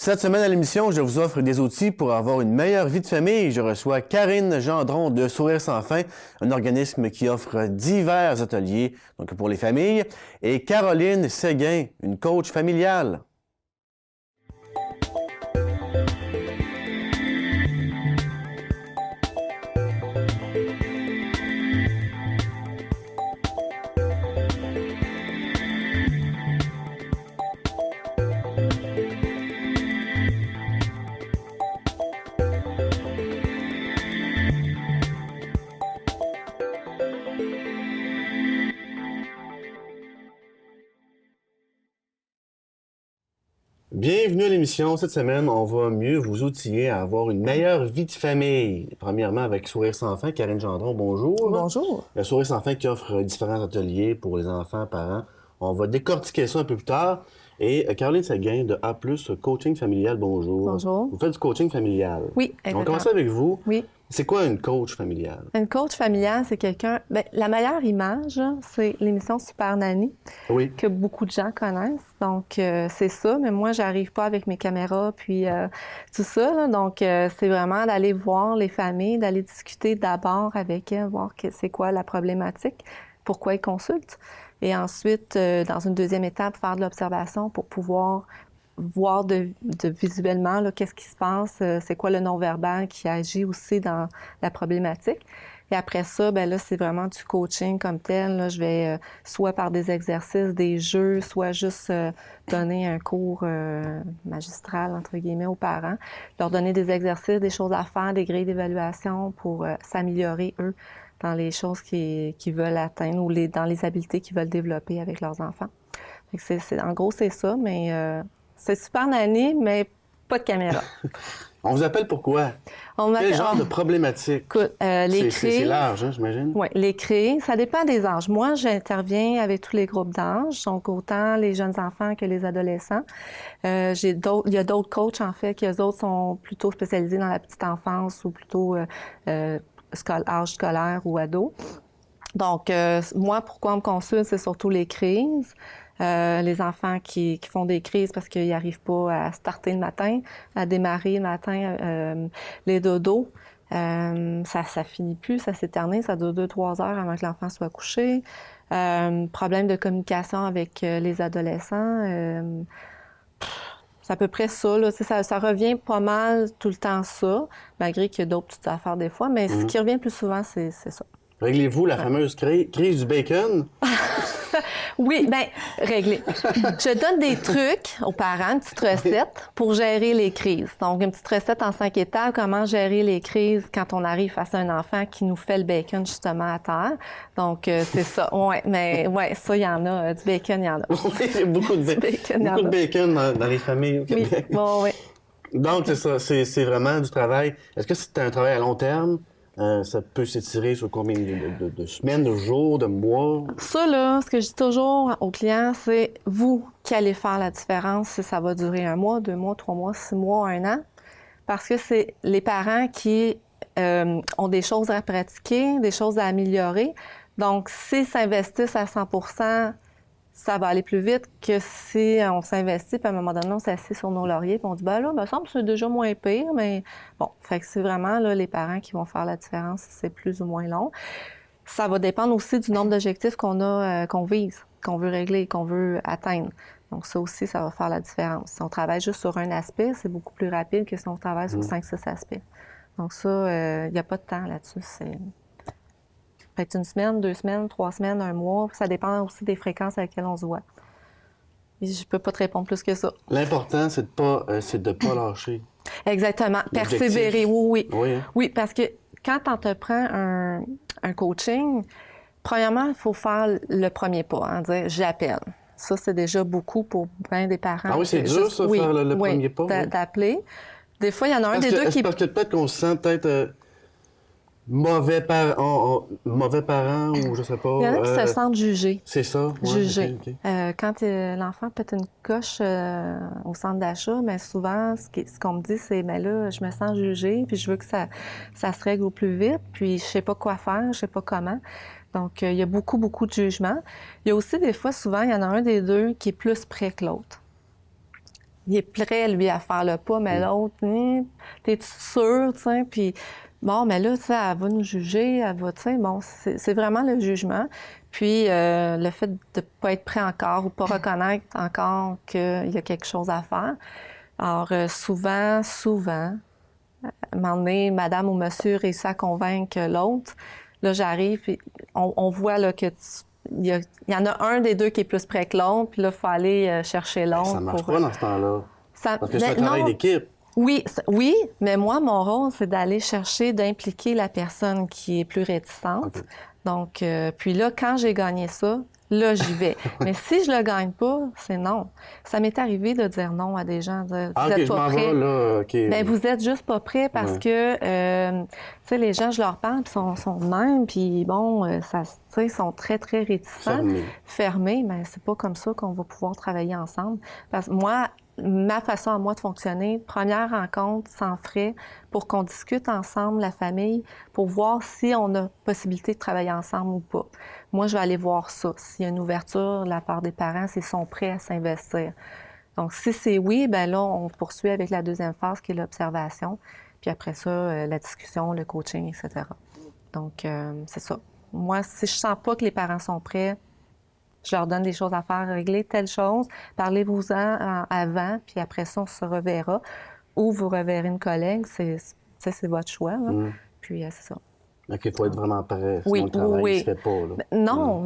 Cette semaine à l'émission, je vous offre des outils pour avoir une meilleure vie de famille. Je reçois Karine Gendron de Sourire sans fin, un organisme qui offre divers ateliers donc pour les familles, et Caroline Séguin, une coach familiale. Bienvenue à l'émission. Cette semaine, on va mieux vous outiller à avoir une meilleure vie de famille. Premièrement, avec Sourire sans fin, Karine Gendron, bonjour. Bonjour. Sourire sans fin qui offre différents ateliers pour les enfants, parents. On va décortiquer ça un peu plus tard. Et Caroline Séguin de A+, Coaching familial, bonjour. Bonjour. Vous faites du coaching familial. Oui, exactement. On va commencer avec vous. Oui. C'est quoi une coach familiale? Une coach familiale, c'est quelqu'un... Bien, la meilleure image, c'est l'émission Super Nanny, Oui. que beaucoup de gens connaissent. Donc, c'est ça. Mais moi, j'arrive pas avec mes caméras, puis tout ça. Là. Donc, c'est vraiment d'aller voir les familles, d'aller discuter d'abord avec elles, voir c'est quoi la problématique, pourquoi ils consultent. Et ensuite, dans une deuxième étape, faire de l'observation pour pouvoir voir visuellement là, qu'est-ce qui se passe, c'est quoi le non-verbal qui agit aussi dans la problématique. Et après ça, bien là, c'est vraiment du coaching comme tel. Là, je vais soit par des exercices, des jeux, soit juste donner un cours magistral, entre guillemets, aux parents. Leur donner des exercices, des choses à faire, des grilles d'évaluation pour s'améliorer, eux, dans les choses qu'ils veulent atteindre ou dans les habiletés qu'ils veulent développer avec leurs enfants. En gros, c'est ça, mais c'est Super Nanny, mais pas de caméra. On vous appelle pourquoi? Quel genre de problématique? Écoute, les crises... C'est large, hein, j'imagine? Oui, les crises, ça dépend des âges. Moi, j'interviens avec tous les groupes d'âge, donc autant les jeunes enfants que les adolescents. Il y a d'autres coachs, en fait, qui eux autres sont plutôt spécialisés dans la petite enfance ou plutôt âge scolaire ou ado. Donc, moi, pourquoi on me consulte, c'est surtout les crises. Les enfants qui font des crises parce qu'ils n'arrivent pas à starter le matin, à démarrer le matin, les dodos. Ça finit plus, ça s'éternise, ça dure 2-3 heures avant que l'enfant soit couché. Problème de communication avec les adolescents. C'est à peu près ça, là. Ça revient pas mal tout le temps ça, malgré qu'il y a d'autres petites affaires des fois, mais ce qui revient le plus souvent, c'est ça. Réglez-vous la fameuse crise du bacon? Oui, bien, réglé. Je donne des trucs aux parents, une petite recette pour gérer les crises. Donc, une petite recette en 5 étapes, comment gérer les crises quand on arrive face à un enfant qui nous fait le bacon justement à terre. Donc, c'est ça. Oui, mais ouais, ça, il y en a. Du bacon, il y en a. Oui, il y a beaucoup de bacon dans les familles au Québec. Oui, bon, oui. Donc, c'est ça. C'est vraiment du travail. Est-ce que c'est un travail à long terme? Ça peut s'étirer sur combien de semaines, de jours, de mois? Ça, là, ce que je dis toujours aux clients, c'est vous qui allez faire la différence si ça va durer 1 mois, 2 mois, 3 mois, 6 mois, 1 an. Parce que c'est les parents qui ont des choses à pratiquer, des choses à améliorer. Donc, s'ils s'investissent à 100%, ça va aller plus vite que si on s'investit, puis à un moment donné, on s'assied sur nos lauriers, puis on dit, ben là, me semble que c'est déjà moins pire, mais bon, fait que c'est vraiment là, les parents qui vont faire la différence si c'est plus ou moins long. Ça va dépendre aussi du nombre d'objectifs qu'on vise, qu'on veut régler, qu'on veut atteindre. Donc ça aussi, ça va faire la différence. Si on travaille juste sur un aspect, c'est beaucoup plus rapide que si on travaille sur 5-6 aspects. Donc ça, il n'y a pas de temps là-dessus. Peut-être 1 semaine, 2 semaines, 3 semaines, 1 mois. Ça dépend aussi des fréquences à laquelle on se voit. Et je peux pas te répondre plus que ça. L'important, c'est de pas lâcher. Exactement. Persévérer, oui. Oui, hein? Oui, parce que quand on te prend un coaching, premièrement, il faut faire le premier pas, hein, dire « j'appelle ». Ça, c'est déjà beaucoup pour bien des parents. Ah oui, c'est dur, ça, faire le premier pas? Oui, d'appeler. Des fois, il y en a un des deux qui... Parce que peut-être qu'on se sent peut-être... mauvais parent ou je sais pas. Il y en a qui se sentent jugés. C'est ça. Ouais, jugés. Okay. Quand l'enfant pète une coche au centre d'achat, bien souvent, ce qu'on me dit, c'est mais là, je me sens jugée, puis je veux que ça se règle au plus vite, puis je sais pas quoi faire, je sais pas comment. Donc, il y a beaucoup, beaucoup de jugements. Il y a aussi des fois, souvent, il y en a un des deux qui est plus près que l'autre. il est prêt, lui, à faire le pas, mais l'autre, t'es-tu sûr, tu sais? Puis, bon, mais là, tu sais, elle va nous juger, elle va, tu sais, bon, c'est vraiment le jugement. Puis, le fait de ne pas être prêt encore ou pas reconnaître encore qu'il y a quelque chose à faire. Alors, souvent, à un moment donné, madame ou monsieur réussit à convaincre l'autre. Là, j'arrive, puis on voit là, que il y en a un des deux qui est plus près que l'autre, puis là, il faut aller chercher l'autre. Ça marche pas dans ce temps-là. Parce que c'est un non, travail d'équipe. Oui, mais moi, mon rôle, c'est d'aller chercher, d'impliquer la personne qui est plus réticente. OK. Donc, puis là, quand j'ai gagné ça, là, j'y vais. Mais si je le gagne pas, c'est non. Ça m'est arrivé de dire non à des gens, de Ah, vous OK, êtes je pas m'en prêts. vais, là. OK. Bien, vous êtes juste pas prêts parce que, tu sais, les gens, je leur parle, puis sont de même, puis bon, ça, tu sais, ils sont très, très réticents. Fermés, mais c'est pas comme ça qu'on va pouvoir travailler ensemble. Parce que moi, ma façon à moi de fonctionner, première rencontre sans frais pour qu'on discute ensemble, la famille, pour voir si on a possibilité de travailler ensemble ou pas. Moi, je vais aller voir ça. S'il y a une ouverture de la part des parents, s'ils sont prêts à s'investir. Donc, si c'est oui, bien là, on poursuit avec la deuxième phase qui est l'observation. Puis après ça, la discussion, le coaching, etc. Donc, c'est ça. Moi, si je sens pas que les parents sont prêts, je leur donne des choses à faire, régler telle chose, parlez-vous-en avant, puis après ça, on se reverra. Ou vous reverrez une collègue, c'est votre choix. Là. Puis c'est ça. OK, il faut être vraiment prêt, sinon le travail ne se fait pas. Là. Non,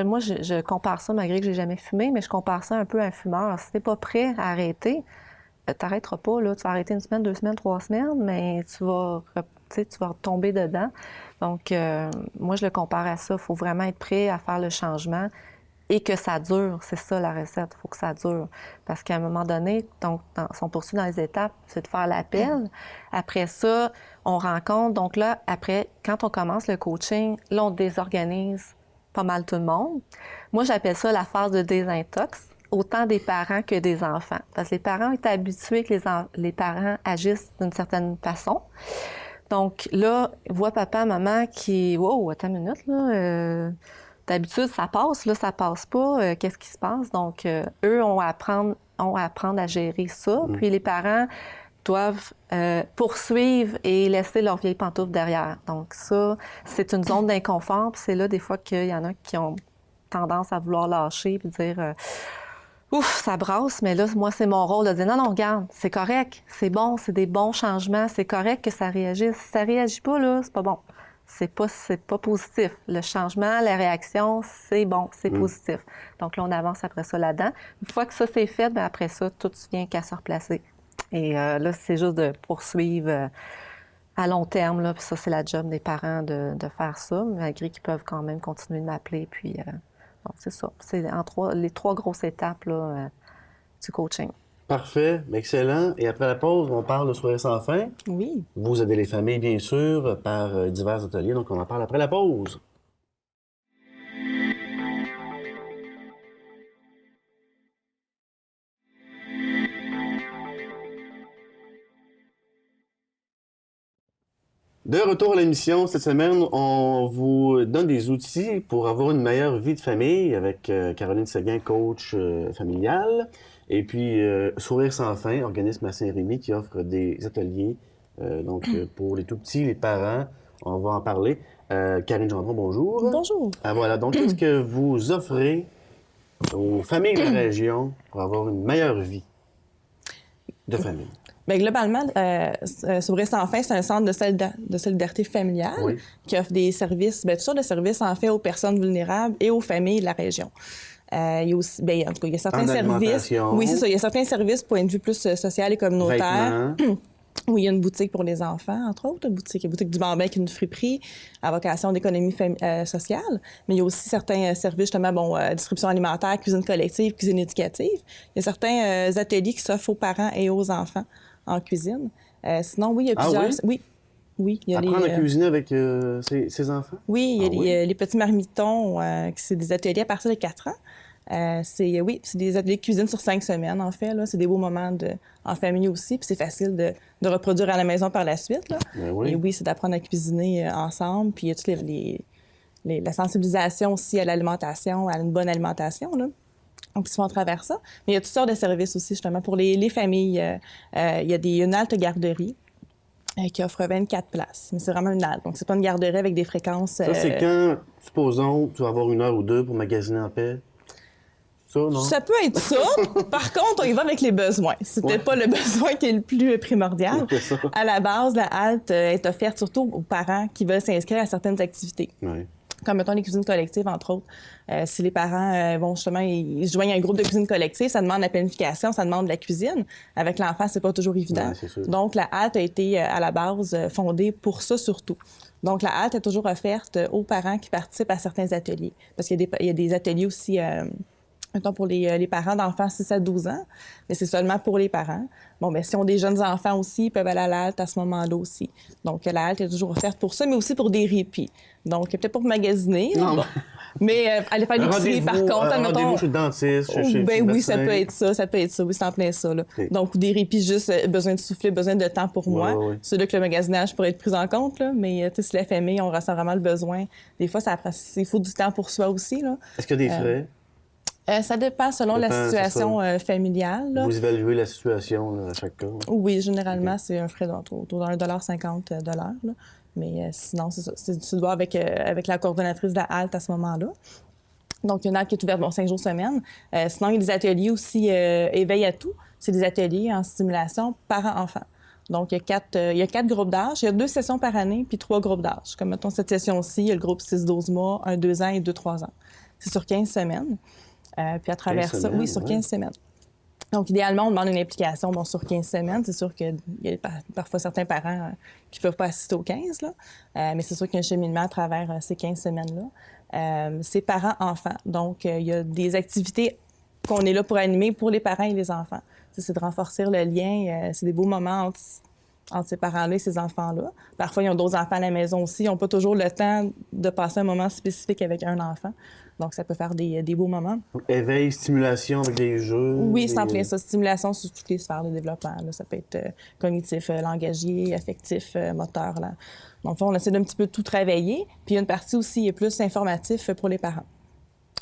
moi, je compare ça, malgré que j'ai jamais fumé, mais je compare ça un peu à un fumeur. Si t'es pas prêt à arrêter, t'arrêteras pas, là. Tu vas arrêter 1 semaine, 2 semaines, 3 semaines, mais tu vas retomber dedans. Donc, moi, je le compare à ça. Il faut vraiment être prêt à faire le changement et que ça dure. C'est ça, la recette. Il faut que ça dure. Parce qu'à un moment donné, donc, si on poursuit dans les étapes, c'est de faire l'appel. Après ça, on rencontre. Donc là, après, quand on commence le coaching, là, on désorganise pas mal tout le monde. Moi, j'appelle ça la phase de désintox, autant des parents que des enfants. Parce que les parents sont habitués que les parents agissent d'une certaine façon. Donc là, voit papa, maman qui... Wow, attends une minute, là. D'habitude, ça passe, là, ça passe pas. Qu'est-ce qui se passe? Donc, eux ont à apprendre à gérer ça. Puis les parents doivent poursuivre et laisser leurs vieilles pantoufles derrière. Donc ça, c'est une zone d'inconfort. Puis c'est là, des fois, qu'il y en a qui ont tendance à vouloir lâcher puis dire ouf, ça brasse, mais là, moi, c'est mon rôle de dire non, non, regarde, c'est correct, c'est bon, c'est des bons changements, c'est correct que ça réagisse. Si ça réagit pas, là, c'est pas bon. C'est pas positif. Le changement, la réaction, c'est bon, c'est positif. Donc là, on avance après ça là-dedans. Une fois que ça, c'est fait, bien, après ça, tout vient qu'à se replacer. Et là, c'est juste de poursuivre à long terme. Là, puis ça, c'est la job des parents de faire ça, malgré qu'ils peuvent quand même continuer de m'appeler. Puis, donc, c'est ça. C'est les 3 grosses étapes là, du coaching. Parfait, excellent. Et après la pause, on parle de Soirée sans fin. Oui. Vous aidez les familles, bien sûr, par divers ateliers. Donc, on en parle après la pause. De retour à l'émission, cette semaine, on vous donne des outils pour avoir une meilleure vie de famille avec Caroline Séguin, coach familial. Et puis, Sourire sans fin, organisme à Saint-Rémy qui offre des ateliers pour les tout-petits, les parents. On va en parler. Karine Gendron, bonjour. Bonjour. Voilà, donc qu'est-ce que vous offrez aux familles de la région pour avoir une meilleure vie de famille? Bien, globalement, Sourire sans fin, c'est un centre de solidarité familiale qui offre des services, toutes sortes de services en fait aux personnes vulnérables et aux familles de la région. Il y a aussi, en tout cas, il y a certains services. Oui, c'est ça. Il y a certains services point de vue plus social et communautaire. Oui, il y a une boutique pour les enfants, entre autres, la boutique du Bambin qui est une friperie à vocation d'économie sociale. Mais il y a aussi certains services, justement, distribution alimentaire, cuisine collective, cuisine éducative. Il y a certains ateliers qui s'offrent aux parents et aux enfants en cuisine. Sinon, oui, il y a plusieurs... Oui, il y a apprendre à cuisiner avec ses enfants? Oui, il y a les petits marmitons, c'est des ateliers à partir de 4 ans. C'est des ateliers de cuisine sur 5 semaines, en fait. Là. C'est des beaux moments en famille aussi, puis c'est facile de reproduire à la maison par la suite. Là. Et oui, c'est d'apprendre à cuisiner ensemble, puis il y a toute la sensibilisation aussi à l'alimentation, à une bonne alimentation. Là. qui se font à travers ça. Mais il y a toutes sortes de services aussi, justement, pour les familles. Il y a une halte garderie qui offre 24 places. Mais c'est vraiment une halte. Donc, c'est pas une garderie avec des fréquences... Ça, c'est quand, supposons, tu vas avoir 1 heure ou 2 pour magasiner en paix. Ça, non? Ça peut être ça. Par contre, on y va avec les besoins. C'est peut-être pas le besoin qui est le plus primordial. À la base, la halte est offerte surtout aux parents qui veulent s'inscrire à certaines activités. Oui. Comme, mettons, les cuisines collectives, entre autres. Si les parents vont justement, ils se joignent à un groupe de cuisine collective, ça demande la planification, ça demande de la cuisine. Avec l'enfant, c'est pas toujours évident. Ouais, c'est sûr. Donc, la halte a été, à la base, fondée pour ça surtout. Donc, la halte est toujours offerte aux parents qui participent à certains ateliers. Parce qu'il y a des ateliers aussi... mettons, pour les parents d'enfants 6 à 12 ans, mais c'est seulement pour les parents. Bon, mais si on a des jeunes enfants aussi, ils peuvent aller à la halte à ce moment-là aussi. Donc, la halte est toujours offerte pour ça, mais aussi pour des répits. Donc, peut-être pas pour magasiner, Non. Bon. Mais aller faire l'épicerie, par contre, admettons... Rendez-vous chez le dentiste, chez Ben le oui, médecin. ça peut être ça, oui, c'est en plein ça, là. Okay. Donc, des répits, juste besoin de souffler, besoin de temps pour moi. Ouais. C'est là que le magasinage pourrait être pris en compte, là, mais si la famille, on ressent vraiment le besoin, des fois, il faut du temps pour soi aussi, là. Est-ce qu'il y a des frais? Ça dépend selon la situation familiale. Là. Vous évaluez la situation là, à chaque cas? Oui, généralement, c'est un frais autour de 1,50 $. Là. Mais sinon, c'est ça. Tu dois avec la coordonnatrice de la halte à ce moment-là. Donc, il y a une halte qui est ouverte 5 jours semaine. Sinon, il y a des ateliers aussi éveil à tout. C'est des ateliers en stimulation parents-enfants. Donc, il y a 4 groupes d'âge. Il y a 2 sessions par année, puis 3 groupes d'âge. Comme, mettons, cette session-ci, il y a le groupe 6-12 mois, 1-2 ans et 2-3 ans. C'est sur 15 semaines. Puis à travers ça, oui, sur 15 semaines. Donc, idéalement, on demande une implication sur 15 semaines. C'est sûr qu'il y a parfois certains parents qui ne peuvent pas assister aux 15, là. Mais c'est sûr qu'il y a un cheminement à travers ces 15 semaines-là. C'est parents-enfants. Donc, il y a des activités qu'on est là pour animer pour les parents et les enfants. C'est de renforcer le lien. C'est des beaux moments entre ces parents-là et ces enfants-là. Parfois, ils ont d'autres enfants à la maison aussi. Ils n'ont pas toujours le temps de passer un moment spécifique avec un enfant. Donc, ça peut faire des beaux moments. Éveil, stimulation avec des jeux. Oui, c'est en plein ça. Stimulation sur toutes les sphères de développement. Là. Ça peut être cognitif, langagier, affectif, moteur. Là. Donc, on essaie d'un petit peu tout travailler. Puis, il y a une partie aussi qui est plus informatif pour les parents.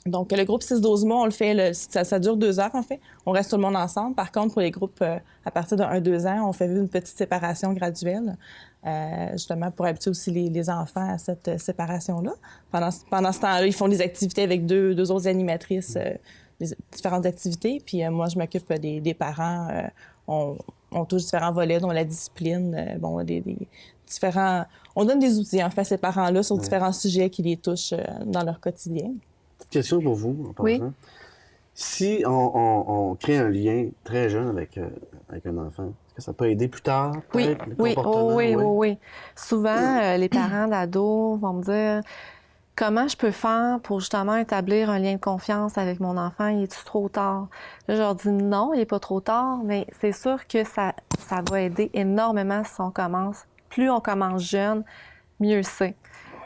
Donc, le groupe 6-12 mois, on le fait, ça dure 2 heures, en fait. On reste tout le monde ensemble. Par contre, pour les groupes à partir de 1-2 ans, on fait une petite séparation graduelle, justement pour habituer aussi les enfants à cette séparation-là. Pendant ce temps-là, ils font des activités avec deux autres animatrices, des différentes activités. Puis moi, je m'occupe des parents. On touche différents volets, dont la discipline, des différents... On donne des outils, en fait, à ces parents-là sur différents sujets qui les touchent dans leur quotidien. Petite question pour vous, en passant. Oui. Si on crée un lien très jeune avec un enfant, est-ce que ça peut aider plus tard, Oui, peut-être, le oui, comportement? oui. Souvent, les parents d'ados vont me dire comment je peux faire pour justement établir un lien de confiance avec mon enfant, il est-tu trop tard? Là, je leur dis non, il n'est pas trop tard, mais c'est sûr que ça va aider énormément si on commence. Plus on commence jeune, mieux c'est.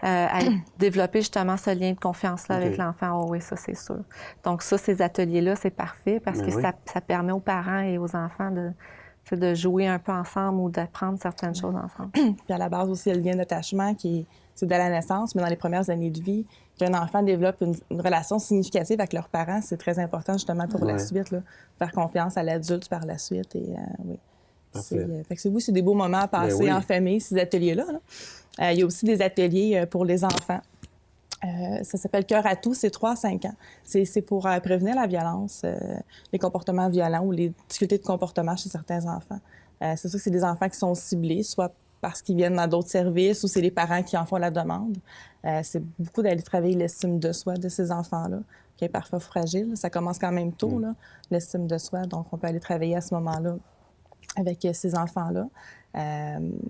À développer justement ce lien de confiance-là avec l'enfant. Oh oui, ça, c'est sûr. Donc ça, ces ateliers-là, c'est parfait parce que ça permet aux parents et aux enfants de jouer un peu ensemble ou d'apprendre certaines choses ensemble. Puis à la base aussi, il y a le lien d'attachement c'est dès la naissance, mais dans les premières années de vie, qu'un enfant développe une relation significative avec leurs parents, c'est très important justement pour la suite, là, faire confiance à l'adulte par la suite. Et oui. C'est des beaux moments à passer en famille, ces ateliers-là. Il y a aussi des ateliers pour les enfants. Ça s'appelle Cœur à tout, c'est 3 à 5 ans. C'est pour prévenir la violence, les comportements violents ou les difficultés de comportement chez certains enfants. C'est sûr que c'est des enfants qui sont ciblés, soit parce qu'ils viennent dans d'autres services ou c'est les parents qui en font la demande. C'est beaucoup d'aller travailler l'estime de soi de ces enfants-là, qui est parfois fragile. Ça commence quand même tôt, là, l'estime de soi. Donc, on peut aller travailler à ce moment-là avec ces enfants-là.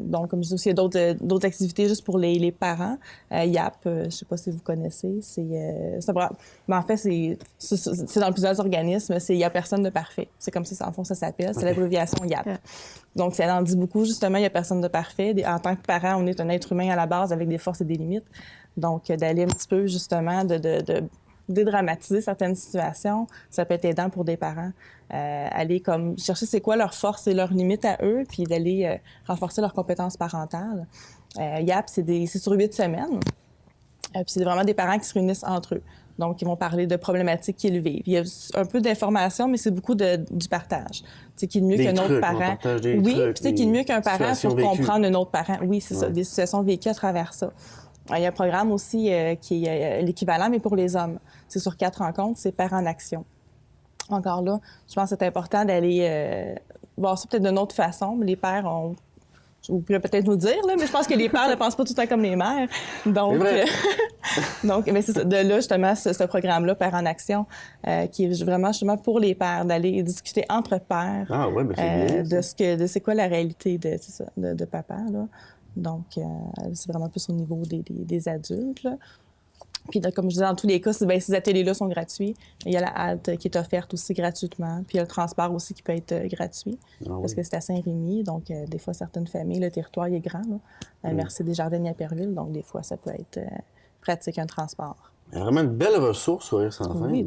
Donc, comme je dis aussi, il y a d'autres activités juste pour les parents. YAP, je ne sais pas si vous connaissez, mais en fait, c'est dans plusieurs organismes, c'est « Il n'y a personne de parfait ». C'est comme ça, en fond, ça s'appelle. C'est l'abréviation YAP. Donc, ça en dit beaucoup, justement, il n'y a personne de parfait. En tant que parent, on est un être humain à la base avec des forces et des limites. Donc, d'aller un petit peu, justement, de dédramatiser certaines situations, ça peut être aidant pour des parents. Aller comme chercher c'est quoi leurs forces et leurs limites à eux, puis d'aller renforcer leurs compétences parentales. YAP, c'est sur 8 semaines. Puis c'est vraiment des parents qui se réunissent entre eux. Donc, ils vont parler de problématiques qu'ils vivent. Il y a un peu d'informations, mais c'est beaucoup du partage. Tu sais, qui est mieux qu'un autre parent. Oui, puis tu sais, qui est mieux qu'un parent pour comprendre un autre parent. Oui, c'est ça, des situations vécues à travers ça. Il y a un programme aussi qui est l'équivalent, mais pour les hommes. C'est sur 4 rencontres, c'est Pères en action. Encore là, je pense que c'est important d'aller voir ça peut-être d'une autre façon, mais les pères ont... Vous pouvez peut-être nous dire, là, mais je pense que les pères ne pensent pas tout le temps comme les mères. Donc, mais c'est ça. De là, justement, ce programme-là, Pères en action, qui est vraiment justement pour les pères, d'aller discuter entre pères de c'est quoi la réalité de papa, là. Donc, c'est vraiment plus au niveau des adultes, là. Puis, comme je disais, dans tous les cas, ces ateliers-là sont gratuits. Il y a la halte qui est offerte aussi gratuitement. Puis, il y a le transport aussi qui peut être gratuit parce que c'est à Saint-Rémy. Donc, des fois, certaines familles, le territoire il est grand. Merci des Jardins à Perville. Donc, des fois, ça peut être pratique, un transport. Il y a vraiment une belle ressource, Sourire sans fin. Oui,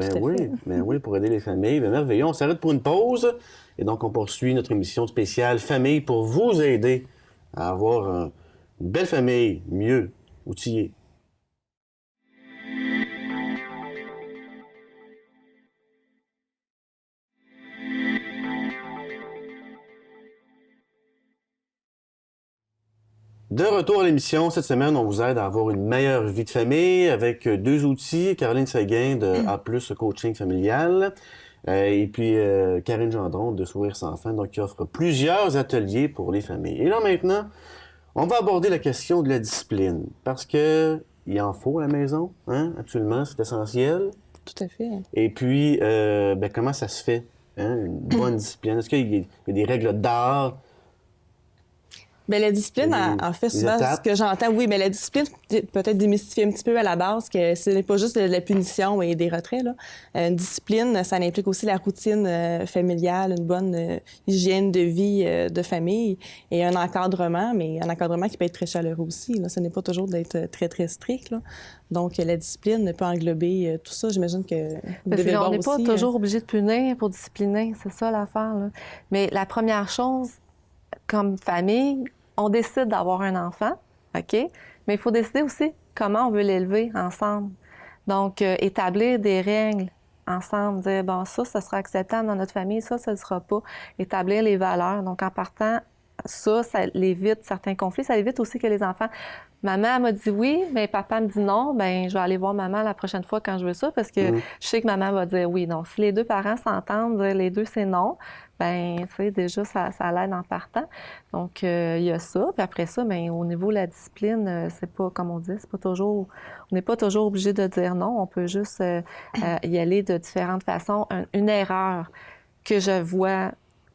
oui, pour aider les familles. Merveilleux. On s'arrête pour une pause. Et donc, on poursuit notre émission spéciale Famille pour vous aider à avoir une belle famille mieux outillée. De retour à l'émission, cette semaine, on vous aide à avoir une meilleure vie de famille avec 2 outils. Caroline Séguin de A+, Coaching familial, et puis Karine Gendron de Sourire sans fin, donc qui offre plusieurs ateliers pour les familles. Et là, maintenant, on va aborder la question de la discipline, parce que il en faut à la maison, hein? Absolument, c'est essentiel. Tout à fait. Et puis, comment ça se fait, hein? Une bonne discipline? Est-ce qu'il y a des règles d'art? Bien, la discipline, en fait, souvent, ce que j'entends, oui, mais la discipline, peut-être démystifier un petit peu à la base, que ce n'est pas juste de la punition et des retraits, là. Une discipline, ça implique aussi la routine familiale, une bonne hygiène de vie de famille et un encadrement, mais un encadrement qui peut être très chaleureux aussi, là. Ce n'est pas toujours d'être très, très strict, là. Donc, la discipline peut englober tout ça. J'imagine que vous devez le voir aussi. On n'est pas toujours obligé de punir pour discipliner, c'est ça l'affaire, là. Mais la première chose, comme famille, on décide d'avoir un enfant, OK? Mais il faut décider aussi comment on veut l'élever ensemble. Donc, établir des règles ensemble, dire, bon, ça sera acceptable dans notre famille, ça ne sera pas. Établir les valeurs. Donc, en partant, ça évite certains conflits. Ça évite aussi que les enfants... Maman, elle m'a dit oui, mais papa me dit non, bien, je vais aller voir maman la prochaine fois quand je veux ça, parce que je sais que maman va dire oui. Donc, si les 2 parents s'entendent, dire les 2 c'est non, bien, tu sais, déjà, ça l'aide en partant. Donc, il y a ça. Puis après ça, bien, au niveau de la discipline, c'est pas, comme on dit, c'est pas toujours... On n'est pas toujours obligé de dire non. On peut juste y aller de différentes façons. Une erreur que je vois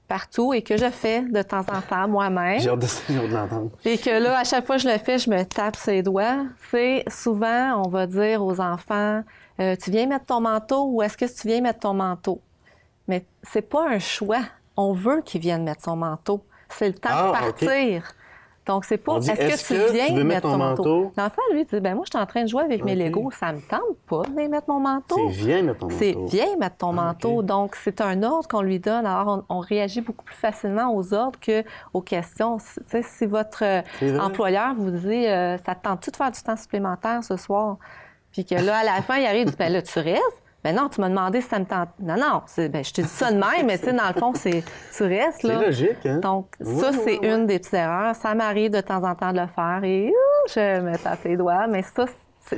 partout et que je fais de temps en temps moi-même. J'ai hâte de l'entendre. Et que là, à chaque fois que je le fais, je me tape ses doigts. C'est souvent, on va dire aux enfants, tu viens mettre ton manteau ou est-ce que tu viens mettre ton manteau? Mais c'est pas un choix. On veut qu'ils viennent mettre son manteau. C'est le temps de partir. Okay. Donc, c'est pas, est-ce que tu viens mettre ton manteau? L'enfant, lui, dit, ben moi, je suis en train de jouer avec mes Legos. Ça me tente pas de mettre mon manteau. C'est viens mettre ton manteau. C'est viens mettre ton manteau. Donc, c'est un ordre qu'on lui donne. Alors, on réagit beaucoup plus facilement aux ordres qu'aux questions. Tu sais, si votre employeur vous dit, ça te tente-tu de faire du temps supplémentaire ce soir? Puis que là, à la fin, il arrive, ben là, tu restes? Ben non, tu m'as demandé si ça me tente. Non, ben, je te dis ça de même, mais tu sais, dans le fond, tu restes, là. C'est logique, hein? Donc, ça, c'est une des petites erreurs. Ça m'arrive de temps en temps de le faire et je me tape les doigts, mais ça, c'est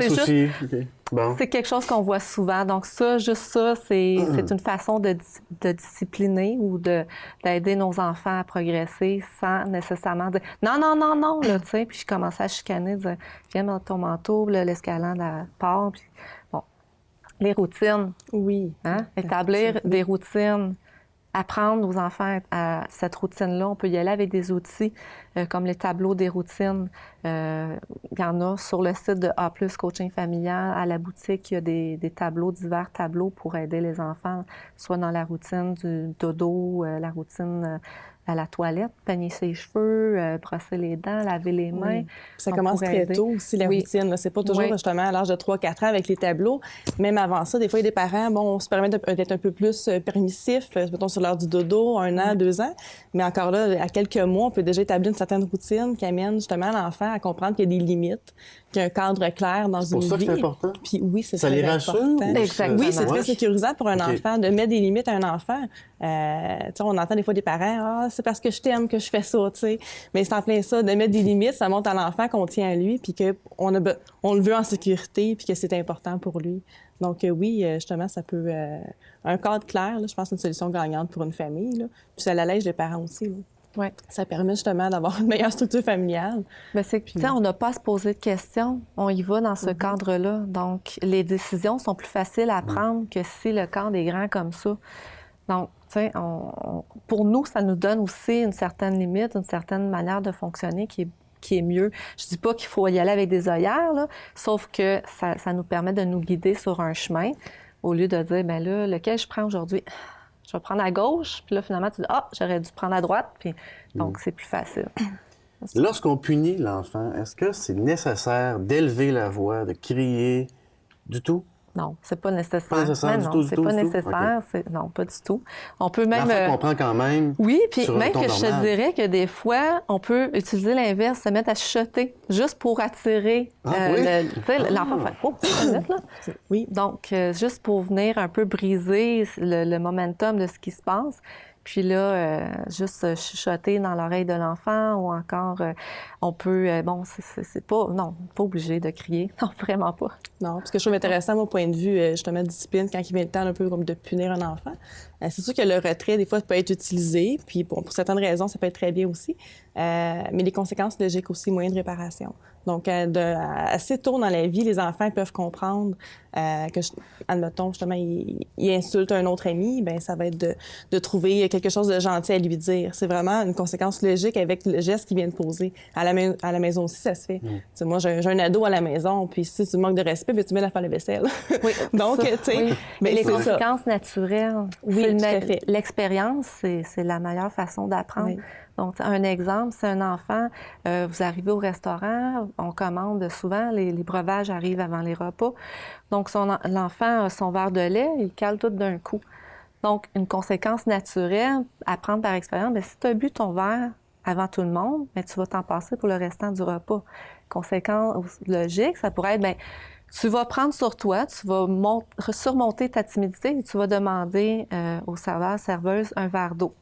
aussi. Okay. Bon. C'est quelque chose qu'on voit souvent. Donc, ça, juste ça, c'est une façon de discipliner ou d'aider nos enfants à progresser sans nécessairement dire non, là, tu sais. Puis je commençais à chicaner, dire viens mettre ton manteau, l'escalade à part, puis bon. Les routines. Oui. Hein? Établir des routines. Apprendre aux enfants à cette routine-là. On peut y aller avec des outils comme les tableaux des routines. Il y en a sur le site de A+, Coaching familial. À la boutique, il y a des tableaux, divers tableaux pour aider les enfants, soit dans la routine du dodo, la routine à la toilette, peigner ses cheveux, brosser les dents, laver les mains. Oui. Ça commence très tôt aussi, la routine. C'est pas toujours justement à l'âge de 3-4 ans avec les tableaux. Même avant ça, des fois, il y a des parents, on se permet d'être un peu plus permissif, mettons sur l'heure du dodo, 1 an, 2 ans. Mais encore là, à quelques mois, on peut déjà établir une certaine routine qui amène justement l'enfant à comprendre qu'il y a des limites, qu'il y a un cadre clair dans C'est pour une ça que vie. c'est important? Puis oui, c'est Ça très les rassure? important. Exactement. Oui, c'est très Ouais. sécurisant pour un OK. enfant de mettre des limites à un enfant. Tu sais, on entend des fois des parents, ah, c'est parce que je t'aime que je fais ça, tu sais. Mais c'est en plein ça, de mettre des limites, ça montre à l'enfant qu'on tient à lui, puis qu'on on le veut en sécurité, puis que c'est important pour lui. Donc oui, justement, ça peut un cadre clair, là, je pense que c'est une solution gagnante pour une famille. Là. Puis ça l'allège les parents aussi. Là. Ouais. Ça permet justement d'avoir une meilleure structure familiale. Ben c'est que, tu sais, on n'a pas à se poser de questions. On y va dans ce cadre-là. Donc, les décisions sont plus faciles à prendre que si le cadre est grand comme ça. Donc, tu sais, pour nous, ça nous donne aussi une certaine limite, une certaine manière de fonctionner qui est mieux. Je dis pas qu'il faut y aller avec des œillères, là, sauf que ça nous permet de nous guider sur un chemin au lieu de dire, ben là, lequel je prends aujourd'hui? Je vais prendre à gauche, puis là, finalement, tu dis, ah, j'aurais dû prendre à droite, puis donc, c'est plus facile. Lorsqu'on punit l'enfant, est-ce que c'est nécessaire d'élever la voix, de crier, du tout? Non, c'est pas nécessaire. Pas nécessaire Mais du non, tout, du c'est tout, pas du tout? nécessaire. Non, pas du tout. On peut même... L'enfant comprend quand même. Oui, puis sur un même ton que je te normal. dirais que des fois, on peut utiliser l'inverse, se mettre à chuchoter, juste pour attirer Ah, oui? tu sais, l'enfant. Fait, oh, c'est net, là. Oui. Donc, juste pour venir un peu briser le momentum de ce qui se passe. Puis là, juste chuchoter dans l'oreille de l'enfant ou encore, on peut... bon, c'est pas... Non, pas obligé de crier. Non, vraiment pas. Non, parce que je trouve intéressant, mon point de vue, justement, de discipline, quand il vient le temps un peu comme de punir un enfant. C'est sûr que le retrait, des fois, peut être utilisé, puis bon, pour certaines raisons, ça peut être très bien aussi, mais les conséquences logiques aussi, moyen de réparation. Donc, assez tôt dans la vie, les enfants peuvent comprendre que, admettons, justement, il insulte un autre ami, bien, ça va être de trouver quelque chose de gentil à lui dire. C'est vraiment une conséquence logique avec le geste qu'il vient de poser. À la maison aussi, ça se fait. Tu sais, moi, j'ai un ado à la maison, puis si tu manques de respect, bien, tu mets à faire la vaisselle. Oui, Donc, ça, tu sais, oui. mais les c'est ça. conséquences naturelles, Oui, c'est tout à fait. l'expérience, c'est la meilleure façon d'apprendre. Oui. Donc, un exemple, c'est un enfant, vous arrivez au restaurant, on commande souvent, les breuvages arrivent avant les repas. Donc, l'enfant a son verre de lait, il cale tout d'un coup. Donc, une conséquence naturelle, à prendre par expérience, bien, si tu as bu ton verre avant tout le monde, bien, tu vas t'en passer pour le restant du repas. Conséquence logique, ça pourrait être, bien, tu vas prendre sur toi, tu vas surmonter ta timidité et tu vas demander au serveur, serveuse, un verre d'eau.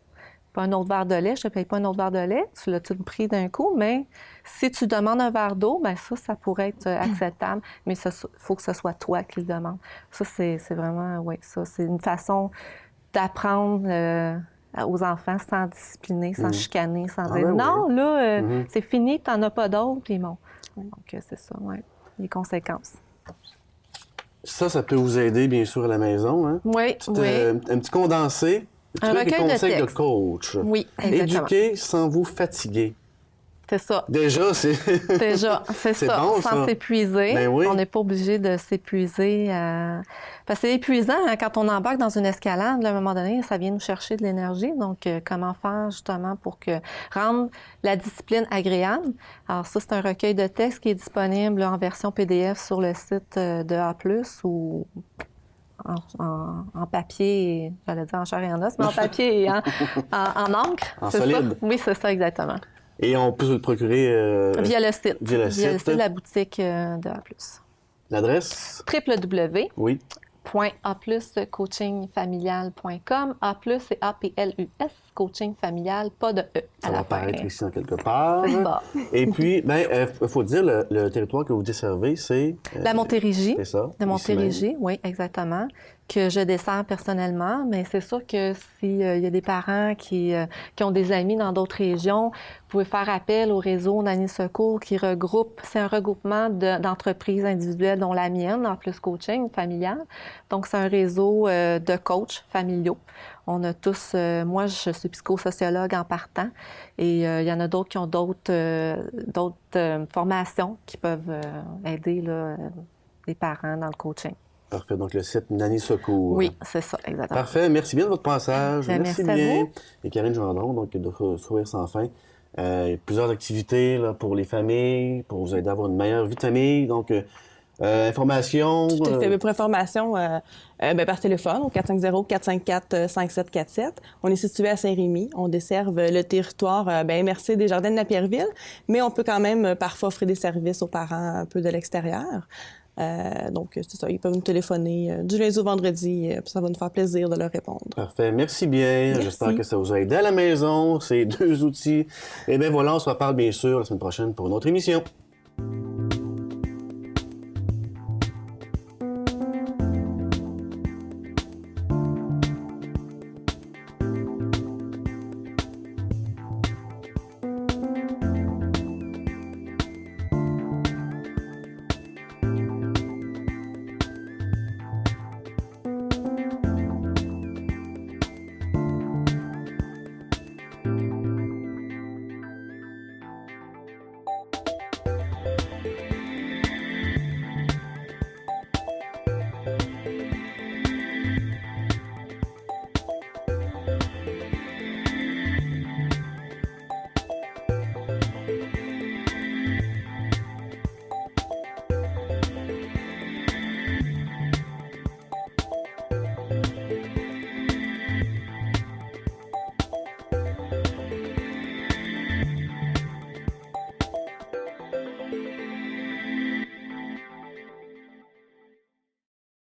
Pas un autre verre de lait, je te paye pas un autre verre de lait, tu l'as tout pris d'un coup, mais si tu demandes un verre d'eau, bien ça pourrait être acceptable, mais il faut que ce soit toi qui le demande. Ça, c'est vraiment, oui, ça, c'est une façon d'apprendre aux enfants sans discipliner, sans chicaner, sans dire ben oui. non, là, c'est fini, tu n'en as pas d'autres, puis bon. Donc, c'est ça, oui, les conséquences. Ça peut vous aider, bien sûr, à la maison. Hein? Oui, oui. Un petit condensé. Un Trucs et recueil de conseils de textes. coach. Oui, exactement. Éduquer sans vous fatiguer. C'est ça. Déjà, c'est... Déjà, c'est ça. bon, Sans ça. s'épuiser. Ben oui. On n'est pas obligé de s'épuiser. Parce que c'est épuisant hein, quand on embarque dans une escalade. Là, à un moment donné, ça vient nous chercher de l'énergie. Donc, comment faire justement pour rendre la discipline agréable? Alors ça, c'est un recueil de textes qui est disponible en version PDF sur le site de A+, ou en papier, j'allais dire en chair et en os, mais en papier et en encre. En c'est solide. Ça? Oui, c'est ça, exactement. Et on peut se le procurer... Via le site. Via le site. de la boutique de A+. L'adresse? www. Oui. .a+coachingfamilial.com. A+, c'est A-P-L-U-S, coaching familial, pas de E Ça à va la fin. apparaître ici en quelque part. C'est ça. Et puis, il faut dire, le territoire que vous desservez, c'est... La Montérégie. C'est ça. De Montérégie, oui, exactement. Que je desserre personnellement, mais c'est sûr que s'il y a des parents qui ont des amis dans d'autres régions, vous pouvez faire appel au réseau Nanny Secours qui regroupe, c'est un regroupement d'entreprises individuelles, dont la mienne, A+ Coaching familial. Donc, c'est un réseau de coachs familiaux. On a tous, moi, je suis psychosociologue en partant, et il y en a d'autres qui ont d'autres formations qui peuvent aider là, les parents dans le coaching. Parfait. Donc, le site Nanny Secours. Oui, c'est ça, exactement. Parfait. Merci bien de votre passage. Bien, merci merci à bien. vous. Et Karine Gendron, donc, de Sourire sans fin. Il y a plusieurs activités là, pour les familles, pour vous aider à avoir une meilleure vie de famille. Donc, Information? Tout à fait. Pour information, par téléphone au 450-454-5747. On est situé à Saint-Rémy. On desserve le territoire MRC des Jardins de Napierville, mais on peut quand même parfois offrir des services aux parents un peu de l'extérieur. Donc, c'est ça, ils peuvent nous téléphoner du lundi au vendredi, puis ça va nous faire plaisir de leur répondre. Parfait. Merci bien. Merci. J'espère que ça vous a aidé à la maison, ces deux outils. Et bien voilà, on se reparle bien sûr la semaine prochaine pour une autre émission.